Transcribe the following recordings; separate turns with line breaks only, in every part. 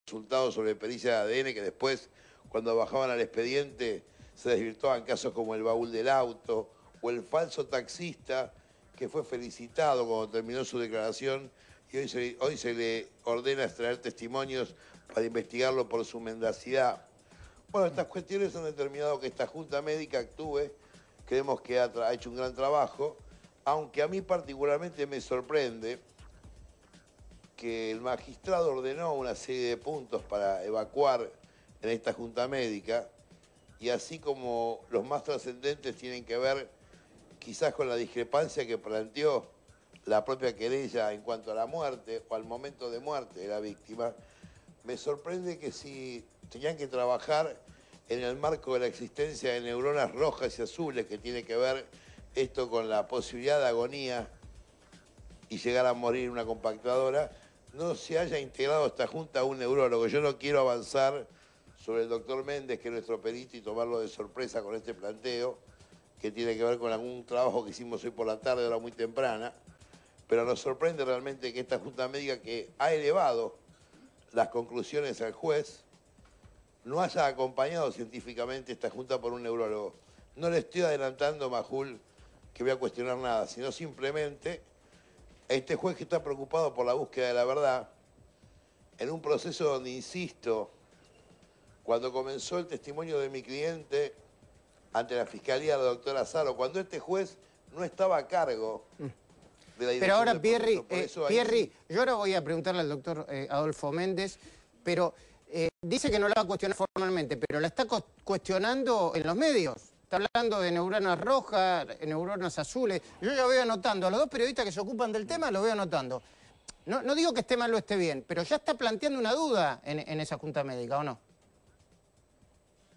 resultados sobre pericia de ADN que después, cuando bajaban al expediente, se desvirtuaban casos como el baúl del auto o el falso taxista que fue felicitado cuando terminó su declaración y hoy se le ordena extraer testimonios para investigarlo por su mendacidad. Bueno, estas cuestiones han determinado que esta Junta Médica actúe. Creemos que ha hecho un gran trabajo, aunque a mí particularmente me sorprende que el magistrado ordenó una serie de puntos para evacuar en esta Junta Médica, y así como los más trascendentes tienen que ver quizás con la discrepancia que planteó la propia querella en cuanto a la muerte o al momento de muerte de la víctima, me sorprende que si tenían que trabajar en el marco de la existencia de neuronas rojas y azules, que tiene que ver esto con la posibilidad de agonía y llegar a morir en una compactadora, no se haya integrado esta Junta a un neurólogo. Yo no quiero avanzar sobre el doctor Méndez, que es nuestro perito, y tomarlo de sorpresa con este planteo, que tiene que ver con algún trabajo que hicimos hoy por la tarde, hora muy temprana, pero nos sorprende realmente que esta Junta Médica, que ha elevado las conclusiones al juez, no haya acompañado científicamente esta Junta por un neurólogo. No le estoy adelantando, Majul, que voy a cuestionar nada, sino simplemente este juez que está preocupado por la búsqueda de la verdad, en un proceso donde, insisto, cuando comenzó el testimonio de mi cliente ante la Fiscalía, la doctora Saro, cuando este juez no estaba a cargo de la dirección.
Pero ahora,
del
Pierri,
proceso,
Pierri, yo ahora voy a preguntarle al doctor Adolfo Méndez, pero dice que no la va a cuestionar formalmente, pero la está cuestionando en los medios. Está hablando de neuronas rojas, neuronas azules. Yo ya veo anotando, a los dos periodistas que se ocupan del tema los veo anotando. No digo que esté mal o esté bien, pero ya está planteando una duda en esa Junta Médica, ¿o no?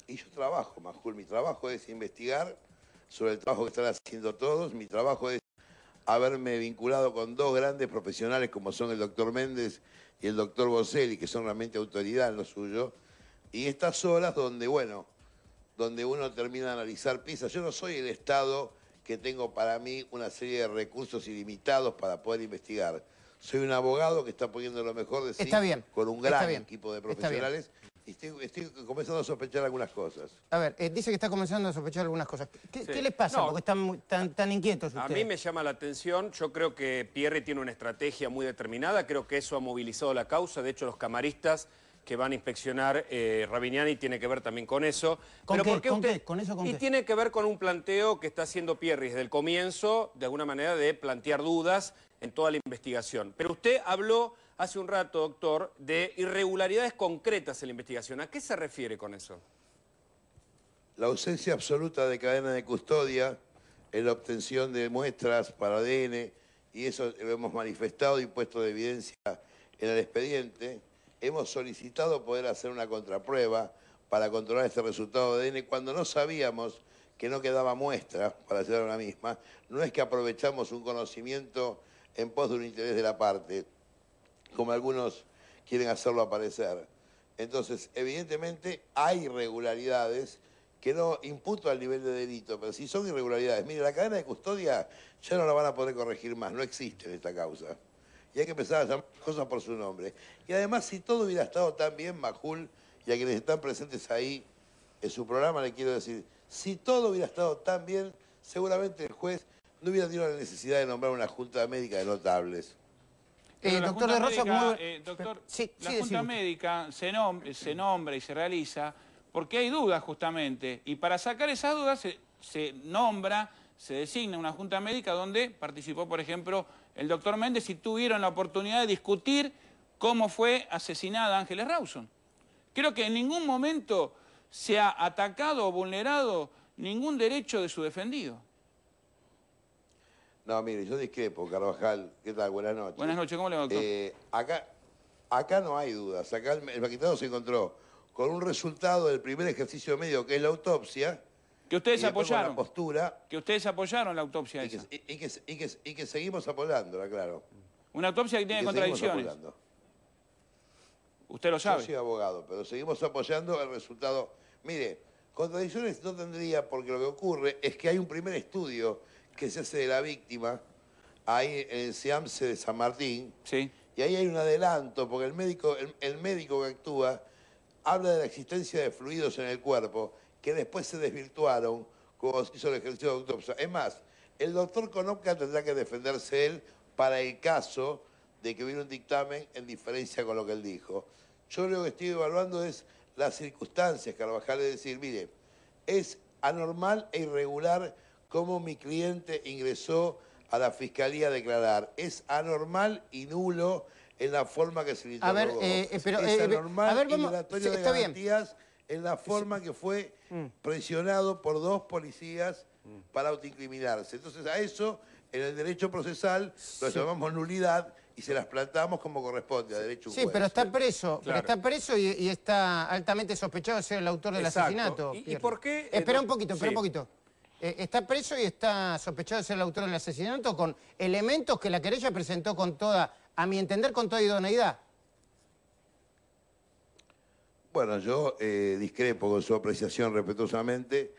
Y yo trabajo, Majul, mi trabajo es investigar sobre el trabajo que están haciendo todos. Mi trabajo es haberme vinculado con dos grandes profesionales como son el doctor Méndez y el doctor Boselli, que son realmente autoridad en lo suyo. Y estas horas donde, bueno, donde uno termina de analizar piezas. Yo no soy el Estado que tengo para mí una serie de recursos ilimitados para poder investigar. Soy un abogado que está poniendo lo mejor de sí con un gran equipo de profesionales. Y estoy comenzando a sospechar algunas cosas.
A ver, dice que está comenzando a sospechar algunas cosas. ¿Qué les pasa? Porque están tan inquietos ustedes.
A mí me llama la atención. Yo creo que Pierri tiene una estrategia muy determinada. Creo que eso ha movilizado la causa. De hecho, los camaristas que van a inspeccionar Rabiniani tiene que ver también con eso.
¿Con
Pero
qué?
¿por qué usted?
¿Con eso con
y
qué?
tiene que ver con un planteo que está haciendo Pierri desde el comienzo, de alguna manera, de plantear dudas en toda la investigación. Pero usted habló hace un rato, doctor, de irregularidades concretas en la investigación. ¿A qué se refiere con eso?
La ausencia absoluta de cadena de custodia en la obtención de muestras para ADN, y eso lo hemos manifestado y puesto de evidencia en el expediente. Hemos solicitado poder hacer una contraprueba para controlar este resultado de ADN cuando no sabíamos que no quedaba muestra para hacer una misma. No es que aprovechamos un conocimiento en pos de un interés de la parte, como algunos quieren hacerlo aparecer. Entonces, evidentemente, hay irregularidades que no imputo al nivel de delito, pero si son irregularidades. Mire, la cadena de custodia ya no la van a poder corregir más, no existe en esta causa. Y hay que empezar a llamar cosas por su nombre. Y además, si todo hubiera estado tan bien, Majul, y a quienes están presentes ahí en su programa, le quiero decir, si todo hubiera estado tan bien, seguramente el juez no hubiera tenido la necesidad de nombrar una junta médica de notables.
Doctor de Rosa,
doctor,
sí,
la Junta Médica se nombra y se realiza porque hay dudas justamente, y para sacar esas dudas se nombra, se designa una Junta Médica donde participó, por ejemplo, el doctor Méndez, y tuvieron la oportunidad de discutir cómo fue asesinada Ángeles Rawson. Creo que en ningún momento se ha atacado o vulnerado ningún derecho de su defendido.
No, mire, yo discrepo, Carvajal. ¿Qué tal? Buenas noches.
Buenas noches, ¿cómo le va, doctor?
Acá no hay dudas. Acá el magistrado se encontró con un resultado del primer ejercicio médico, que es la autopsia.
Que ustedes apoyaron.
La postura.
Que ustedes apoyaron la autopsia
y
esa.
Y que seguimos apoyándola, claro.
Una autopsia que tiene contradicciones. Usted lo sabe.
Yo soy abogado, pero seguimos apoyando el resultado. Mire, contradicciones no tendría, porque lo que ocurre es que hay un primer estudio que se hace de la víctima ahí en el SEAMSE de San Martín,
sí,
Y ahí hay un adelanto, porque el médico que actúa habla de la existencia de fluidos en el cuerpo que después se desvirtuaron cuando se hizo el ejercicio de autopsia. Es más, el doctor Konopka tendrá que defenderse él para el caso de que hubiera un dictamen en diferencia con lo que él dijo. Yo lo que estoy evaluando es las circunstancias, Carvajal, es decir, mire, es anormal e irregular cómo mi cliente ingresó a la fiscalía a declarar. Es anormal y nulo en la forma que se le interrogó. Es anormal y violatorio de garantías en la forma que fue presionado por 2 policías para autoincriminarse. Entonces a eso, en el derecho procesal, lo llamamos nulidad y se las plantamos como corresponde a derecho
Sí, pero está preso,
Claro.
pero está preso y está altamente sospechado de ser el autor del asesinato.
¿Y por qué?
Espera un poquito,
Sí.
Está preso y está sospechado de ser el autor del asesinato con elementos que la querella presentó con toda, a mi entender, con toda idoneidad.
Bueno, yo discrepo con su apreciación respetuosamente.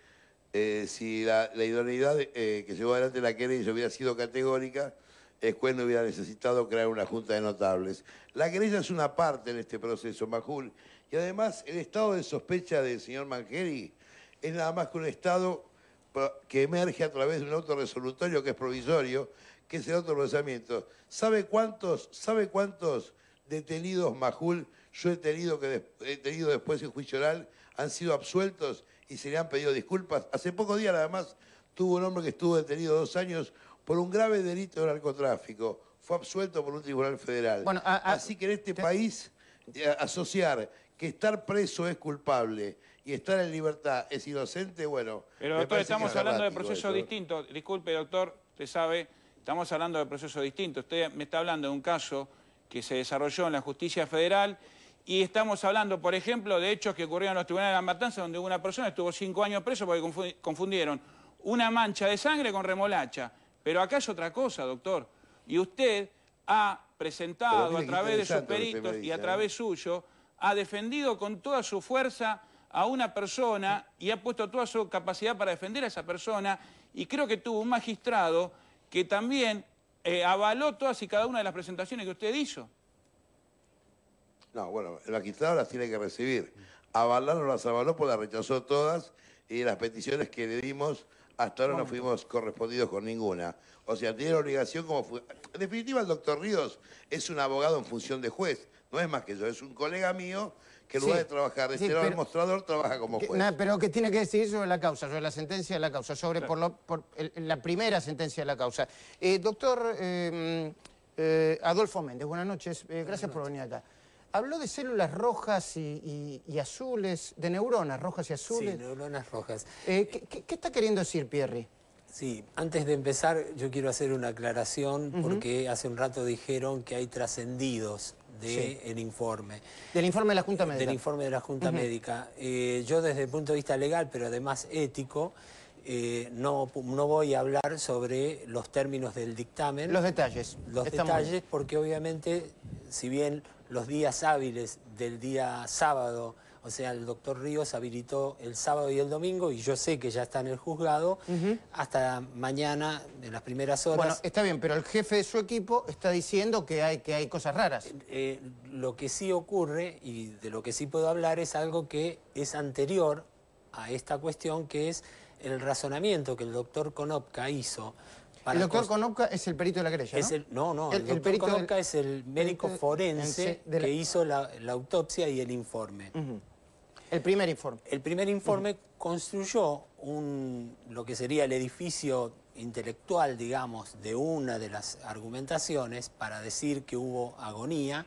Si la idoneidad que llevó adelante la querella hubiera sido categórica, el juez no hubiera necesitado crear una junta de notables. La querella es una parte en este proceso, Majul, y además el estado de sospecha del señor Mangieri es nada más que un estado que emerge a través de un auto resolutorio que es provisorio, que es el autoprocesamiento. ¿Sabe cuántos detenidos, Majul, yo he tenido después en juicio oral, han sido absueltos y se le han pedido disculpas? Hace pocos días, además, tuvo un hombre que estuvo detenido 2 años por un grave delito de narcotráfico. Fue absuelto por un tribunal federal. Bueno, así que en este país, asociar que estar preso es culpable y estar en libertad es inocente, bueno...
Pero, doctor, estamos hablando de procesos distintos. Disculpe, doctor, usted sabe, estamos hablando de procesos distintos. Usted me está hablando de un caso que se desarrolló en la justicia federal y estamos hablando, por ejemplo, de hechos que ocurrieron en los tribunales de La Matanza, donde una persona estuvo 5 años preso porque confundieron una mancha de sangre con remolacha. Pero acá es otra cosa, doctor. Y usted ha presentado a través de sus peritos y a través suyo, ha defendido con toda su fuerza a una persona y ha puesto toda su capacidad para defender a esa persona, y creo que tuvo un magistrado que también avaló todas y cada una de las presentaciones que usted hizo.
No, bueno, el magistrado las tiene que recibir. Avalar no las avaló, pues las rechazó todas, y las peticiones que le dimos hasta ahora no fuimos correspondidos con ninguna. O sea, tiene la obligación como... En definitiva, el doctor Ríos es un abogado en función de juez. No es más que yo, es un colega mío que en lugar de trabajar de este lado del mostrador, trabaja como juez.
Pero ¿qué tiene que decir sobre la causa, sobre la sentencia de la causa, sobre la primera sentencia de la causa? Doctor Adolfo Méndez, buenas noches. Gracias por venir acá. Habló de células rojas y azules, de neuronas rojas y azules.
Sí, neuronas rojas.
¿Qué está queriendo decir Pierri?
Sí, antes de empezar yo quiero hacer una aclaración porque hace un rato dijeron que hay trascendidos del informe.
Del informe de la Junta Médica.
Del informe de la Junta Médica. Yo desde el punto de vista legal, pero además ético, no voy a hablar sobre los términos del dictamen.
Los detalles.
Los detalles porque obviamente, si bien los días hábiles del día sábado, o sea, el doctor Ríos habilitó el sábado y el domingo, y yo sé que ya está en el juzgado, hasta mañana, en las primeras horas.
Bueno, está bien, pero el jefe de su equipo está diciendo que hay cosas raras.
Lo que sí ocurre, y de lo que sí puedo hablar, es algo que es anterior a esta cuestión, que es el razonamiento que el doctor Konopka hizo.
El doctor Konopka es el perito de la querella, ¿no?
El doctor Konopka es el médico forense que hizo la autopsia y el informe.
El primer informe.
El primer informe construyó lo que sería el edificio intelectual, digamos, de una de las argumentaciones para decir que hubo agonía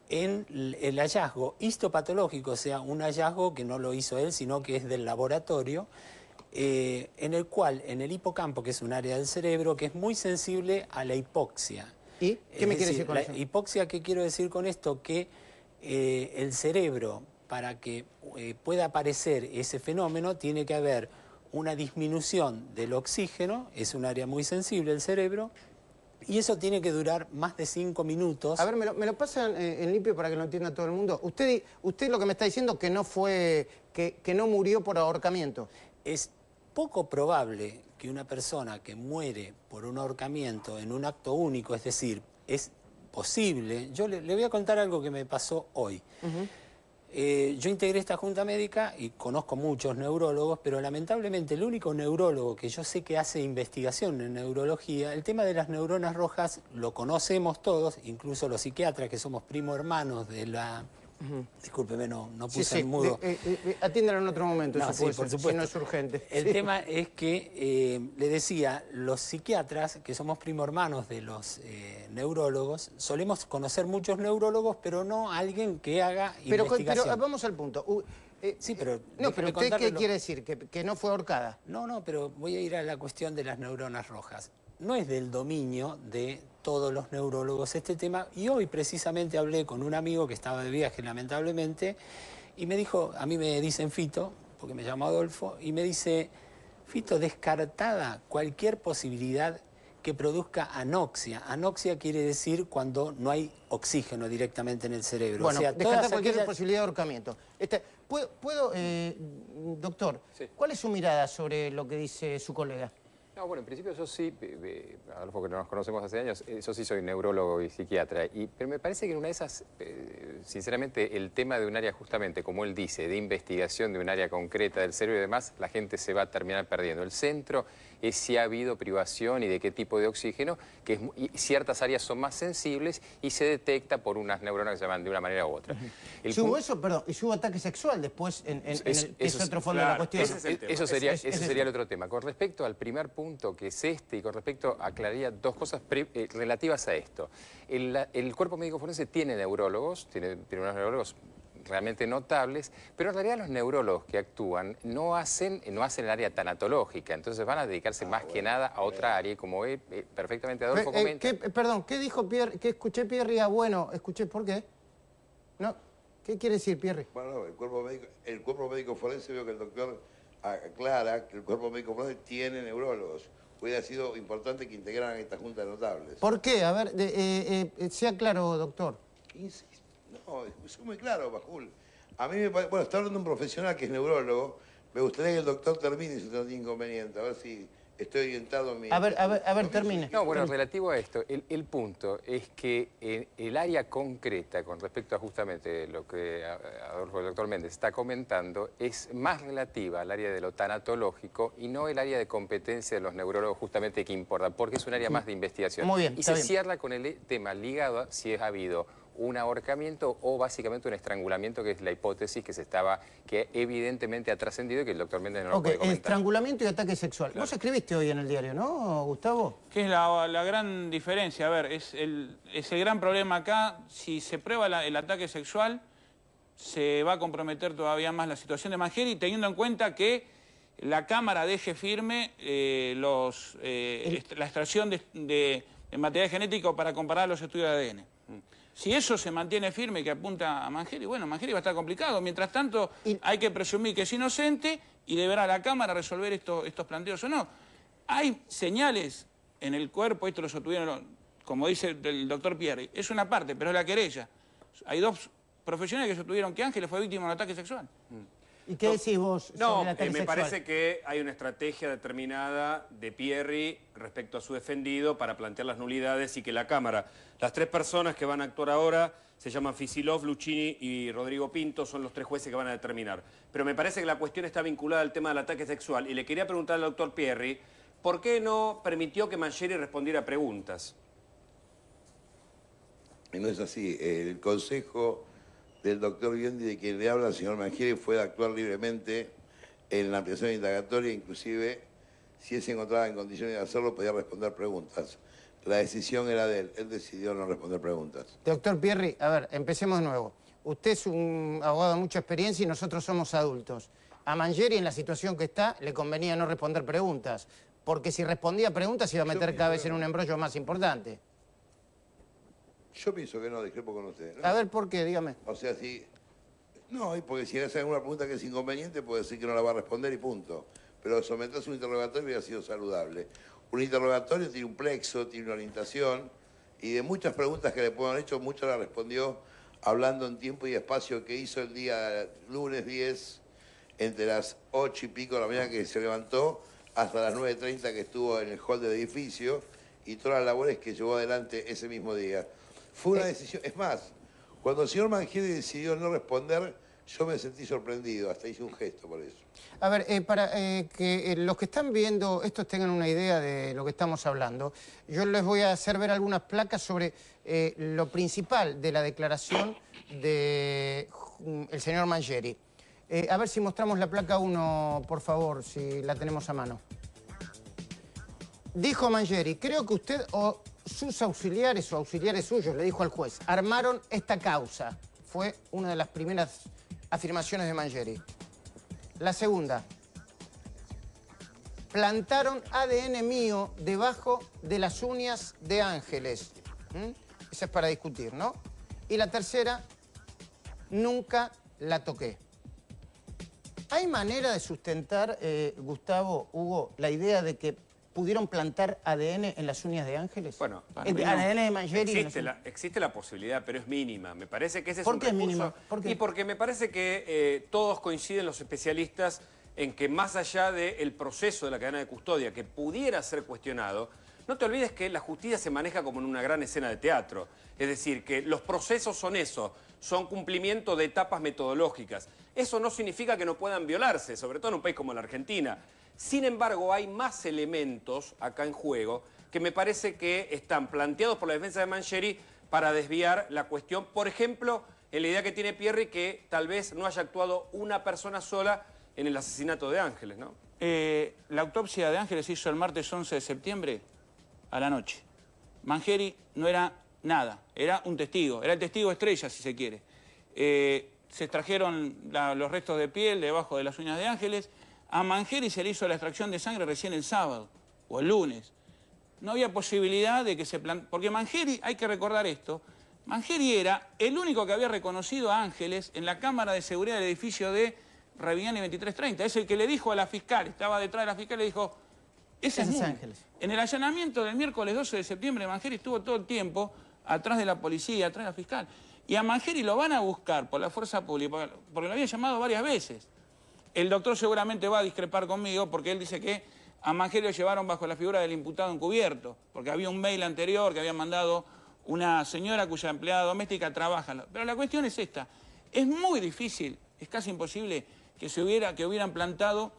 en el hallazgo histopatológico, o sea, un hallazgo que no lo hizo él, sino que es del laboratorio, en el cual, en el hipocampo, que es un área del cerebro que es muy sensible a la hipoxia.
¿Y qué me quiere decir con eso?
La hipoxia, ¿qué quiero decir con esto? Que el cerebro, para que pueda aparecer ese fenómeno, tiene que haber una disminución del oxígeno, es un área muy sensible el cerebro, y eso tiene que durar más de 5 minutos.
A ver, me lo pasan en limpio para que lo entienda todo el mundo. Usted lo que me está diciendo que no fue, que no murió por ahorcamiento.
Es poco probable que una persona que muere por un ahorcamiento en un acto único, es decir, es posible. Yo le voy a contar algo que me pasó hoy. Yo integré esta junta médica y conozco muchos neurólogos, pero lamentablemente el único neurólogo que yo sé que hace investigación en neurología, el tema de las neuronas rojas lo conocemos todos, incluso los psiquiatras que somos primo hermanos de la... Discúlpeme, no puse en mudo.
Atiéndalo en otro momento,
No, sí, por supuesto.
si no es urgente.
El tema es que, le decía, los psiquiatras, que somos primo hermanos de los neurólogos, solemos conocer muchos neurólogos, pero no alguien que haga investigación.
Pero vamos al punto.
Sí, pero...
No, pero ¿usted qué quiere decir? ¿Que no fue ahorcada?
No, pero voy a ir a la cuestión de las neuronas rojas. No es del dominio de todos los neurólogos este tema, y hoy precisamente hablé con un amigo que estaba de viaje lamentablemente, y me dijo, a mí me dicen Fito, porque me llamo Adolfo, y me dice, Fito, descartada cualquier posibilidad que produzca anoxia. Anoxia quiere decir cuando no hay oxígeno directamente en el cerebro.
Bueno,
o sea,
descartar cualquier posibilidad de ahorcamiento. ¿Puedo, doctor,
Sí.
cuál es su mirada sobre lo que dice su colega?
No, bueno, en principio yo sí, Adolfo, que nos conocemos hace años, yo sí soy neurólogo y psiquiatra, pero me parece que en una de esas, sinceramente, el tema de un área justamente, como él dice, de investigación de un área concreta del cerebro y demás, la gente se va a terminar perdiendo. El centro es si ha habido privación y de qué tipo de oxígeno, y ciertas áreas son más sensibles y se detecta por unas neuronas que se llaman de una manera u otra.
Si hubo eso, perdón, y si hubo ataque sexual después, es otro fondo de la cuestión.
Eso sería el otro tema. Con respecto al primer punto, que es este, y con respecto, aclararía dos cosas relativas a esto. El cuerpo médico forense tiene neurólogos, tiene unos neurólogos realmente notables, pero en realidad los neurólogos que actúan no hacen el área tanatológica, entonces van a dedicarse más que nada a otra área, y como perfectamente Adolfo comenta...
Perdón, ¿qué dijo Pierre? ¿Qué escuché, Pierre? Bueno, escuché, ¿por qué? No, ¿qué quiere decir, Pierre?
Bueno, el cuerpo médico forense, veo que el doctor aclara que el cuerpo médico forense tiene neurólogos. Hubiera sido importante que integraran esta junta de notables.
¿Por qué? A ver, sea claro, doctor.
No, es muy claro, Bajul. A mí me parece... Bueno, está hablando un profesional que es neurólogo. Me gustaría que el doctor termine si no tiene inconveniente. A ver si estoy orientado en mi...
A ver, termine.
No, bueno, relativo a esto, el punto es que el área concreta con respecto a justamente lo que Adolfo, el doctor Méndez está comentando, es más relativa al área de lo tanatológico y no el área de competencia de los neurólogos justamente que importa, porque es un área más de investigación.
Muy bien,
y se cierra con el tema ligado a si ha habido un ahorcamiento o básicamente un estrangulamiento, que es la hipótesis que evidentemente ha trascendido y que el doctor Méndez no lo puede comentar.
Estrangulamiento y ataque sexual.
Claro.
Vos escribiste hoy en el diario, ¿no, Gustavo?
¿Qué es la gran diferencia? A ver, es el gran problema acá. Si se prueba el ataque sexual, se va a comprometer todavía más la situación de Mangieri, teniendo en cuenta que la Cámara deje firme la extracción de material genético para comparar los estudios de ADN. Si eso se mantiene firme, que apunta a Mangieri, bueno, Mangieri va a estar complicado. Mientras tanto, hay que presumir que es inocente y deberá la Cámara resolver estos planteos o no. Hay señales en el cuerpo, esto lo sostuvieron, como dice el doctor Pierri, es una parte, pero es la querella. Hay dos profesionales que sostuvieron que Ángeles fue víctima de un ataque sexual.
¿Y qué decís vos sobre el ataque
me
sexual?
parece que hay una estrategia determinada de Pierri respecto a su defendido para plantear las nulidades y que la Cámara, las tres personas que van a actuar ahora, se llaman Fisilov, Luchini y Rodrigo Pinto, son los tres jueces que van a determinar. Pero me parece que la cuestión está vinculada al tema del ataque sexual y le quería preguntar al doctor Pierri, ¿por qué no permitió que Mangieri respondiera preguntas?
Y no es así. El consejo del doctor Biondi, de quien le habla al señor Mangieri, fue de actuar libremente en la ampliación indagatoria, inclusive si él se encontraba en condiciones de hacerlo, podía responder preguntas. La decisión era de él, él decidió no responder preguntas.
Doctor Pierri, a ver, empecemos de nuevo. Usted es un abogado de mucha experiencia y nosotros somos adultos. A Mangieri, en la situación que está, le convenía no responder preguntas, porque si respondía preguntas se iba a meter cada vez en un embrollo más importante.
Yo pienso que no, discrepo con usted, ¿no?
A ver, ¿por qué? Dígame.
O sea, si... No, porque si hace alguna pregunta que es inconveniente, puede decir que no la va a responder y punto. Pero someterse a un interrogatorio hubiera sido saludable. Un interrogatorio tiene un plexo, tiene una orientación, y de muchas preguntas que le puedan haber hecho, muchas las respondió hablando en tiempo y espacio que hizo el día lunes 10, entre las 8 y pico de la mañana que se levantó, hasta las 9:30 que estuvo en el hall del edificio, y todas las labores que llevó adelante ese mismo día. Fue una decisión. Es más, cuando el señor Mangieri decidió no responder, yo me sentí sorprendido, hasta hice un gesto por eso.
A ver, para que los que están viendo estos tengan una idea de lo que estamos hablando, yo les voy a hacer ver algunas placas sobre lo principal de la declaración del señor Mangieri. A ver si mostramos la placa 1, por favor, si la tenemos a mano. Dijo Mangieri, creo que usted o sus auxiliares o auxiliares suyos, le dijo al juez, armaron esta causa. Fue una de las primeras afirmaciones de Mangieri. La segunda, plantaron ADN mío debajo de las uñas de Ángeles. Esa es para discutir, ¿no? Y la tercera, nunca la toqué. ¿Hay manera de sustentar, Gustavo, Hugo, la idea de que pudieron plantar ADN en las uñas de Ángeles?
Bueno,
ADN de Mangieri.
existe la posibilidad, pero es mínima. Me parece que ese es
¿Por
un
qué es
recurso.
mínima? ¿Por qué?
Y porque me parece que todos coinciden los especialistas en que más allá del proceso de la cadena de custodia que pudiera ser cuestionado, no te olvides que la justicia se maneja como en una gran escena de teatro. Es decir, que los procesos son eso, son cumplimiento de etapas metodológicas. Eso no significa que no puedan violarse, sobre todo en un país como la Argentina. Sin embargo, hay más elementos acá en juego que me parece que están planteados por la defensa de Mangieri para desviar la cuestión. Por ejemplo, en la idea que tiene Pierri que tal vez no haya actuado una persona sola en el asesinato de Ángeles, ¿no?
La autopsia de Ángeles se hizo el martes 11 de septiembre a la noche. Mangieri no era nada, era un testigo, era el testigo estrella, si se quiere. Se extrajeron los restos de piel debajo de las uñas de Ángeles. A Mangieri se le hizo la extracción de sangre recién el sábado o el lunes. No había posibilidad de que se porque Mangieri, hay que recordar esto, Mangieri era el único que había reconocido a Ángeles en la cámara de seguridad del edificio de Ravignani 2330. Es el que le dijo a la fiscal, estaba detrás de la fiscal, le dijo, ese es Ángeles. En el allanamiento del miércoles 12 de septiembre, Mangieri estuvo todo el tiempo atrás de la policía, atrás de la fiscal. Y a Mangieri lo van a buscar por la fuerza pública, porque lo habían llamado varias veces. El doctor seguramente va a discrepar conmigo porque él dice que a Mangieri lo llevaron bajo la figura del imputado encubierto, porque había un mail anterior que había mandado una señora cuya empleada doméstica trabaja. Pero la cuestión es esta, es muy difícil, es casi imposible que hubieran plantado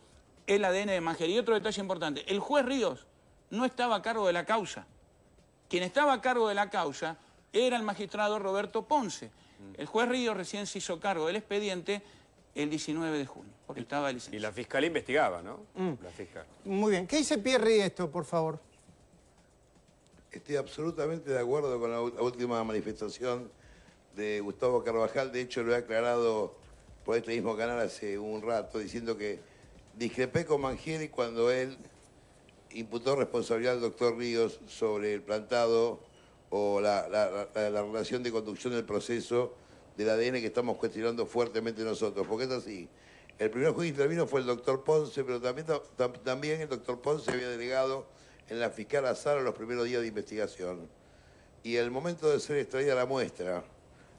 el ADN de Mangieri. Y otro detalle importante, el juez Ríos no estaba a cargo de la causa. Quien estaba a cargo de la causa era el magistrado Roberto Ponce. El juez Ríos recién se hizo cargo del expediente el 19 de junio, porque estaba de licencia.
Y la fiscal investigaba, ¿no? La fiscal.
Muy bien. ¿Qué dice Pierri de esto, por favor?
Estoy absolutamente de acuerdo con la última manifestación de Gustavo Carvajal. De hecho, lo he aclarado por este mismo canal hace un rato, diciendo que discrepé con Mangieri cuando él imputó responsabilidad al doctor Ríos sobre el plantado o la relación de conducción del proceso del ADN que estamos cuestionando fuertemente nosotros, porque es así. El primer juez que intervino fue el doctor Ponce, pero también el doctor Ponce había delegado en la fiscal Azaro los primeros días de investigación. Y el momento de ser extraída la muestra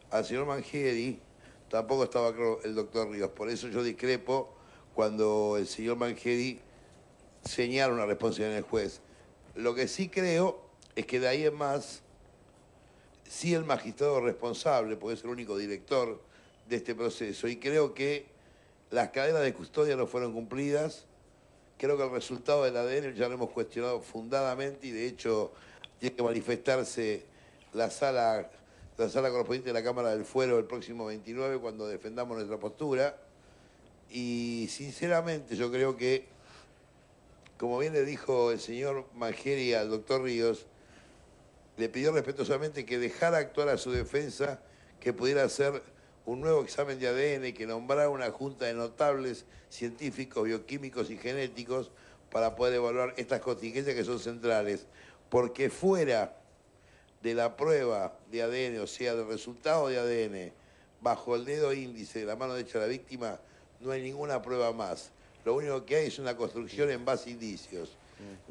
al señor Mangieri, tampoco estaba claro el doctor Ríos. Por eso yo discrepo cuando el señor Mangieri señala una responsabilidad en el juez. Lo que sí creo es que de ahí en más, sí el magistrado responsable, porque es el único director de este proceso, y creo que las cadenas de custodia no fueron cumplidas. Creo que el resultado del ADN ya lo hemos cuestionado fundadamente y de hecho tiene que manifestarse la sala correspondiente de la Cámara del Fuero el próximo 29 cuando defendamos nuestra postura. Y sinceramente yo creo que, como bien le dijo el señor Mangieri al doctor Ríos, le pidió respetuosamente que dejara actuar a su defensa, que pudiera hacer un nuevo examen de ADN, que nombrara una junta de notables científicos, bioquímicos y genéticos para poder evaluar estas contingencias que son centrales. Porque fuera de la prueba de ADN, o sea, del resultado de ADN, bajo el dedo índice de la mano derecha de la víctima, no hay ninguna prueba más. Lo único que hay es una construcción en base a indicios.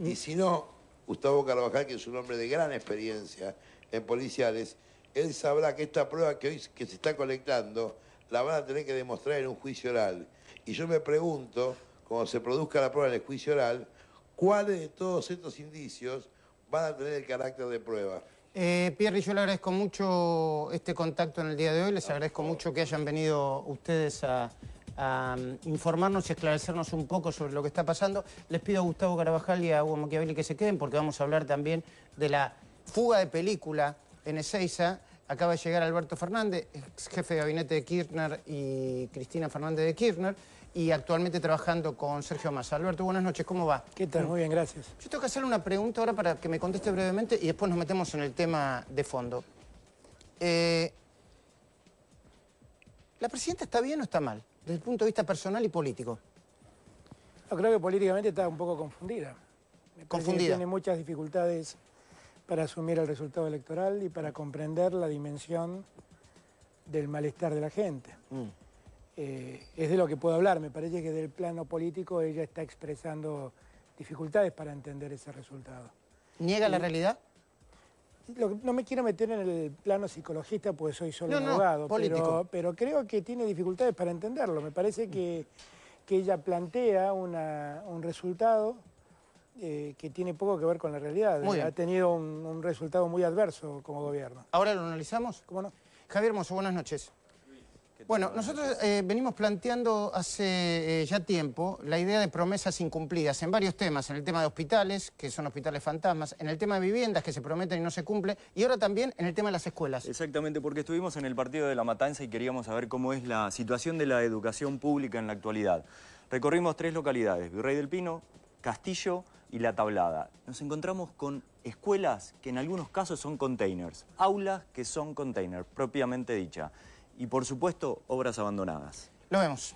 Y si no, Gustavo Carvajal, que es un hombre de gran experiencia en policiales, él sabrá que esta prueba que hoy se está colectando la van a tener que demostrar en un juicio oral. Y yo me pregunto, cuando se produzca la prueba en el juicio oral, ¿cuáles de todos estos indicios van a tener el carácter de prueba?
Pierri, yo le agradezco mucho este contacto en el día de hoy, les agradezco mucho que hayan venido ustedes a informarnos y esclarecernos un poco sobre lo que está pasando. Les pido a Gustavo Carabajal y a Hugo Machiavelli que se queden porque vamos a hablar también de la fuga de película en Ezeiza. Acaba de llegar Alberto Fernández, ex jefe de gabinete de Kirchner, y Cristina Fernández de Kirchner, y actualmente trabajando con Sergio Massa. Alberto, buenas noches, ¿cómo va?
¿Qué tal? Muy bien, gracias.
Yo tengo que hacerle una pregunta ahora para que me conteste brevemente y después nos metemos en el tema de fondo. ¿La presidenta está bien o está mal, desde el punto de vista personal y político?
Yo creo que políticamente está un poco confundida.
Confundida.
Tiene muchas dificultades para asumir el resultado electoral y para comprender la dimensión del malestar de la gente. Es de lo que puedo hablar. Me parece que del plano político ella está expresando dificultades para entender ese resultado.
¿Niega la realidad?
No me quiero meter en el plano psicologista porque soy solo un abogado, pero creo que tiene dificultades para entenderlo. Me parece que ella plantea un resultado que tiene poco que ver con la realidad. Ha tenido un resultado muy adverso como gobierno.
¿Ahora lo analizamos?
¿Cómo no?
Javier Hermoso, buenas noches. Bueno, nosotros venimos planteando hace ya tiempo la idea de promesas incumplidas en varios temas, en el tema de hospitales, que son hospitales fantasmas, en el tema de viviendas que se prometen y no se cumplen, y ahora también en el tema de las escuelas.
Exactamente, porque estuvimos en el partido de La Matanza y queríamos saber cómo es la situación de la educación pública en la actualidad. Recorrimos 3 localidades, Virrey del Pino, Castillo y La Tablada. Nos encontramos con escuelas que en algunos casos son containers, aulas que son containers, propiamente dicha. Y por supuesto, obras abandonadas.
Lo vemos.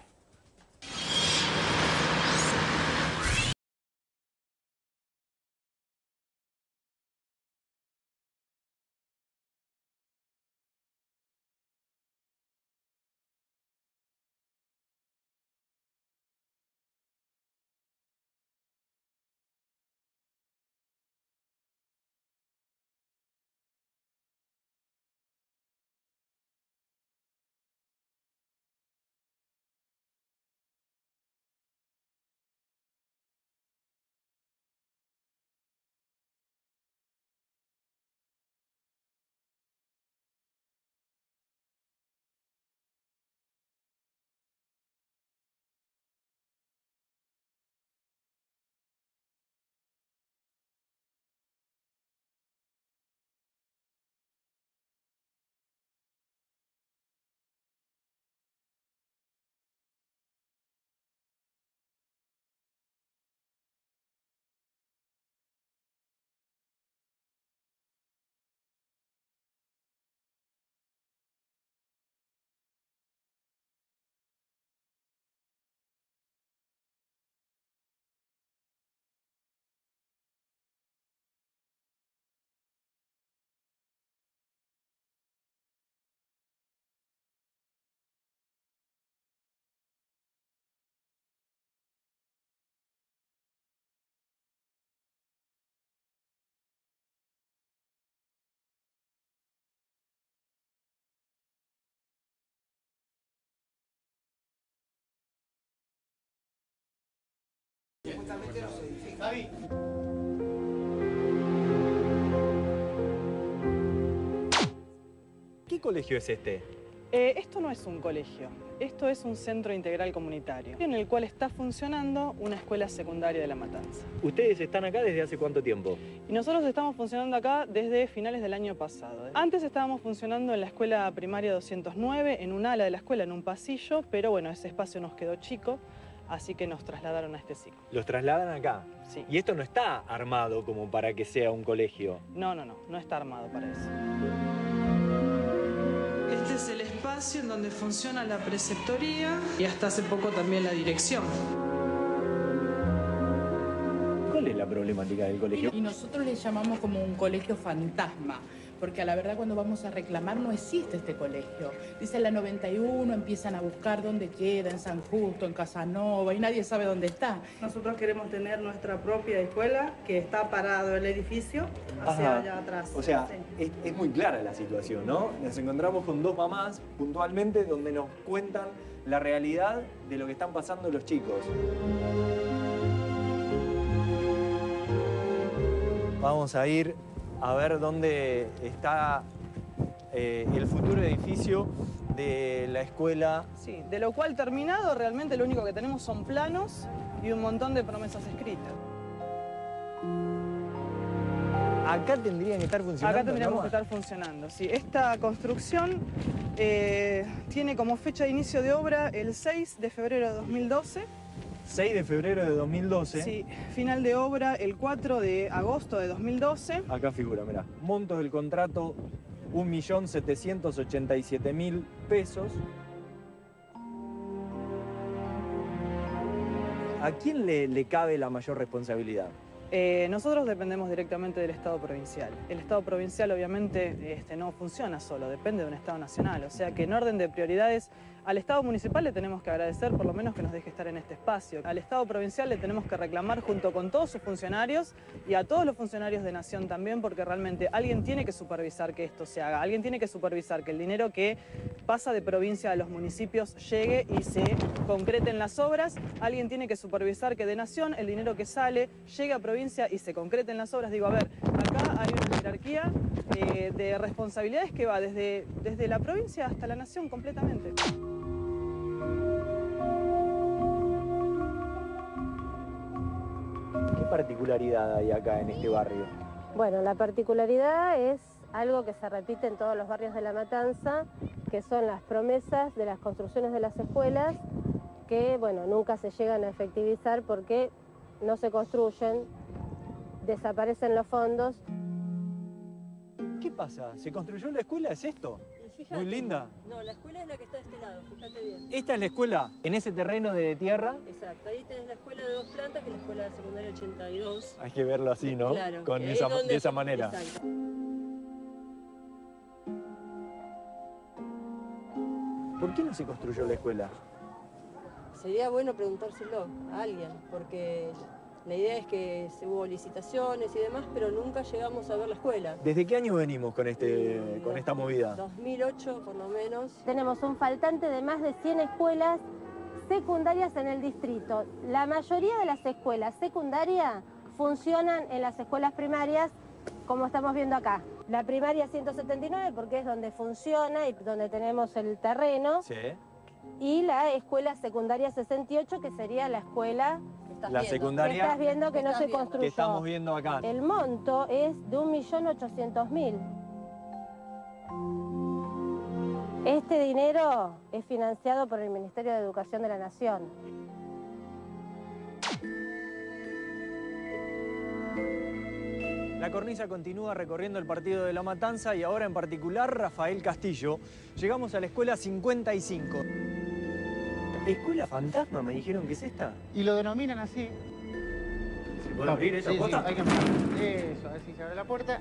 ¿Qué colegio es este?
Esto no es un colegio, esto es un centro integral comunitario, en el cual está funcionando una escuela secundaria de La Matanza.
¿Ustedes están acá desde hace cuánto tiempo?
Y nosotros estamos funcionando acá desde finales del año pasado. Antes estábamos funcionando en la escuela primaria 209, en un ala de la escuela, en un pasillo, pero bueno, ese espacio nos quedó chico, así que nos trasladaron a este ciclo.
¿Los trasladan acá?
Sí.
¿Y esto no está armado como para que sea un colegio?
No está armado para eso. Este es el espacio en donde funciona la preceptoría y hasta hace poco también la dirección.
¿Cuál es la problemática del colegio?
Y nosotros le llamamos como un colegio fantasma, porque a la verdad cuando vamos a reclamar no existe este colegio. Dicen la 91, empiezan a buscar dónde queda, en San Justo, en Casanova, y nadie sabe dónde está.
Nosotros queremos tener nuestra propia escuela, que está parado el edificio hacia allá atrás.
O sea,
sí.
es muy clara la situación, ¿no? Nos encontramos con 2 mamás puntualmente donde nos cuentan la realidad de lo que están pasando los chicos. Vamos a ir a ver dónde está el futuro edificio de la escuela.
Sí, de lo cual terminado realmente lo único que tenemos son planos y un montón de promesas escritas.
Acá tendrían que estar funcionando.
Acá tendríamos
¿no?
que estar funcionando, sí. Esta construcción tiene como fecha de inicio de obra el 6 de febrero de 2012.
6 de febrero de 2012.
Sí, final de obra el 4 de agosto de 2012.
Acá figura, mirá. Monto del contrato, 1.787.000 pesos. ¿A quién le cabe la mayor responsabilidad?
Nosotros dependemos directamente del Estado provincial. El Estado provincial obviamente no funciona solo, depende de un Estado nacional. O sea que en orden de prioridades al Estado municipal le tenemos que agradecer por lo menos que nos deje estar en este espacio. Al Estado provincial le tenemos que reclamar junto con todos sus funcionarios y a todos los funcionarios de Nación también, porque realmente alguien tiene que supervisar que esto se haga, alguien tiene que supervisar que el dinero que pasa de provincia a los municipios llegue y se concreten las obras, alguien tiene que supervisar que de Nación el dinero que sale llegue a provincia y se concreten las obras. Digo, a ver, acá hay una jerarquía de responsabilidades que va desde la provincia hasta la Nación completamente.
¿Qué particularidad hay acá en este barrio?
Bueno, la particularidad es algo que se repite en todos los barrios de La Matanza, que son las promesas de las construcciones de las escuelas, que bueno, nunca se llegan a efectivizar porque no se construyen, desaparecen los fondos.
¿Qué pasa? ¿Se construyó la escuela? ¿Es esto?
Fíjate,
muy linda.
No, la escuela es la que está de este lado, fíjate bien.
¿Esta es la escuela? ¿En ese terreno de tierra?
Exacto, ahí tenés la escuela de 2 plantas, que es la escuela de secundaria 82.
Hay que verlo así, ¿no?
Claro.
Con de esa manera.
Exacto.
¿Por qué no se construyó la escuela?
Sería bueno preguntárselo a alguien, porque la idea es que hubo licitaciones y demás, pero nunca llegamos a ver la escuela.
¿Desde qué año venimos con esta movida?
2008 por lo menos. Tenemos un faltante de más de 100 escuelas secundarias en el distrito. La mayoría de las escuelas secundarias funcionan en las escuelas primarias, como estamos viendo acá. La primaria 179 porque es donde funciona y donde tenemos el terreno.
Sí.
Y la escuela secundaria 68, que sería la escuela
la secundaria
que estás viendo que no se construyó.
Que estamos viendo acá.
El monto es de 1.800.000. Este dinero es financiado por el Ministerio de Educación de la Nación.
La cornisa continúa recorriendo el partido de La Matanza y ahora en particular Rafael Castillo. Llegamos a la escuela 55.
¿Escuela fantasma me dijeron que es esta?
Y lo denominan así.
¿Se puede abrir esa puerta?
Sí, hay que mirar. Eso, a ver si se abre la puerta.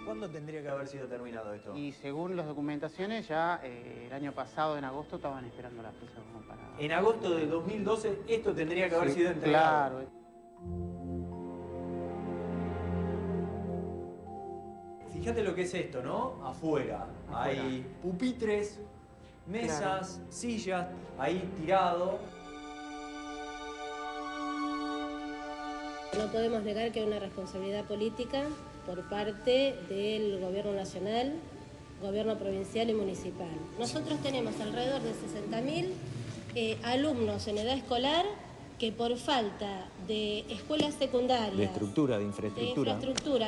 ¿Cuándo tendría que haber sido terminado esto?
Y según las documentaciones, ya el año pasado, en agosto, estaban esperando la fecha como para...
En agosto de 2012 esto tendría que haber sido entregado.
Claro.
Fíjate lo que es esto, ¿no? Afuera. Hay pupitres, mesas, sillas, ahí tirado.
No podemos negar que hay una responsabilidad política por parte del gobierno nacional, gobierno provincial y municipal. Nosotros tenemos alrededor de 60.000 alumnos en edad escolar que por falta de escuelas secundarias,
De infraestructura,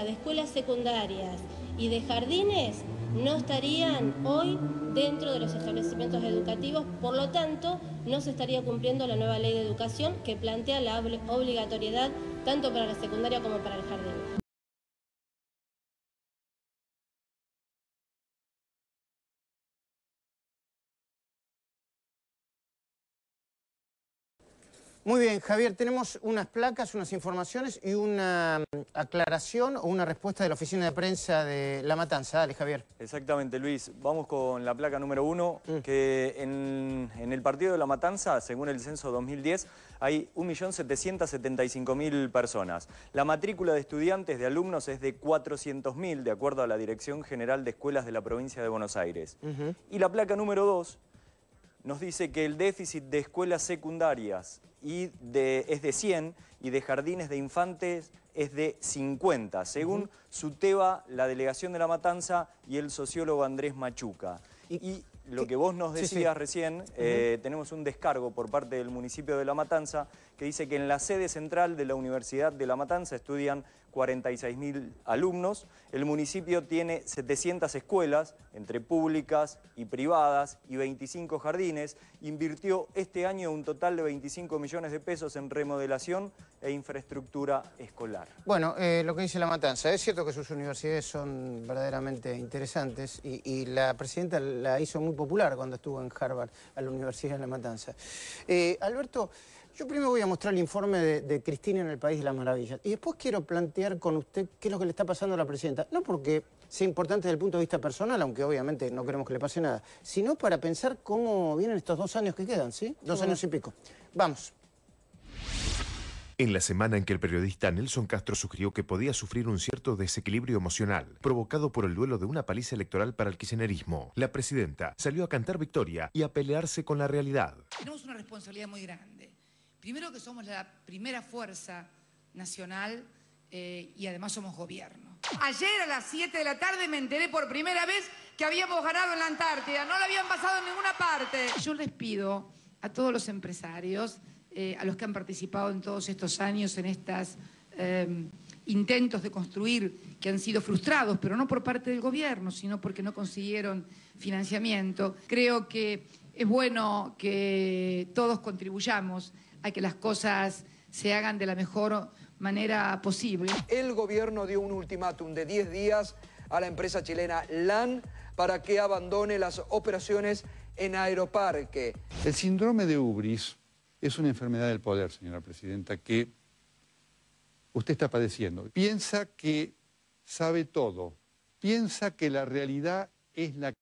de escuelas secundarias y de jardines, no estarían hoy dentro de los establecimientos educativos, por lo tanto, no se estaría cumpliendo la nueva ley de educación que plantea la obligatoriedad tanto para la secundaria como para el jardín.
Muy bien, Javier, tenemos unas placas, unas informaciones y una aclaración o una respuesta de la oficina de prensa de La Matanza. Dale, Javier.
Exactamente, Luis. Vamos con la placa número 1, que en el partido de La Matanza, según el censo 2010, hay 1.775.000 personas. La matrícula de estudiantes, de alumnos, es de 400.000, de acuerdo a la Dirección General de Escuelas de la Provincia de Buenos Aires. Y la placa número 2 nos dice que el déficit de escuelas secundarias es de 100 y de jardines de infantes es de 50, según SUTEBA, la delegación de La Matanza y el sociólogo Andrés Machuca. Y lo que vos nos decías recién, tenemos un descargo por parte del municipio de La Matanza que dice que en la sede central de la Universidad de La Matanza estudian 46.000 alumnos. El municipio tiene 700 escuelas, entre públicas y privadas, y 25 jardines. Invirtió este año un total de 25 millones de pesos en remodelación e infraestructura escolar.
Bueno, lo que dice La Matanza, es cierto que sus universidades son verdaderamente interesantes y la presidenta la hizo muy popular cuando estuvo en Harvard, a la Universidad de La Matanza. Alberto, yo primero voy a mostrar el informe de Cristina en el País de las Maravillas y después quiero plantear con usted qué es lo que le está pasando a la presidenta. No porque sea importante desde el punto de vista personal, aunque obviamente no queremos que le pase nada, sino para pensar cómo vienen estos 2 años que quedan, ¿sí? 2 años y pico. Vamos.
En la semana en que el periodista Nelson Castro sugirió que podía sufrir un cierto desequilibrio emocional, provocado por el duelo de una paliza electoral para el kirchnerismo, la presidenta salió a cantar victoria y a pelearse con la realidad.
Tenemos una responsabilidad muy grande. Primero que somos la primera fuerza nacional y además somos gobierno. Ayer a las 7 de la tarde me enteré por primera vez que habíamos ganado en la Antártida. No lo habían pasado en ninguna parte. Yo les pido a todos los empresarios, a los que han participado en todos estos años en estos intentos de construir que han sido frustrados, pero no por parte del gobierno, sino porque no consiguieron financiamiento. Creo que es bueno que todos contribuyamos a que las cosas se hagan de la mejor manera posible.
El gobierno dio un ultimátum de 10 días a la empresa chilena LAN para que abandone las operaciones en Aeroparque.
El síndrome de Ubris es una enfermedad del poder, señora presidenta, que usted está padeciendo. Piensa que sabe todo, piensa que la realidad es la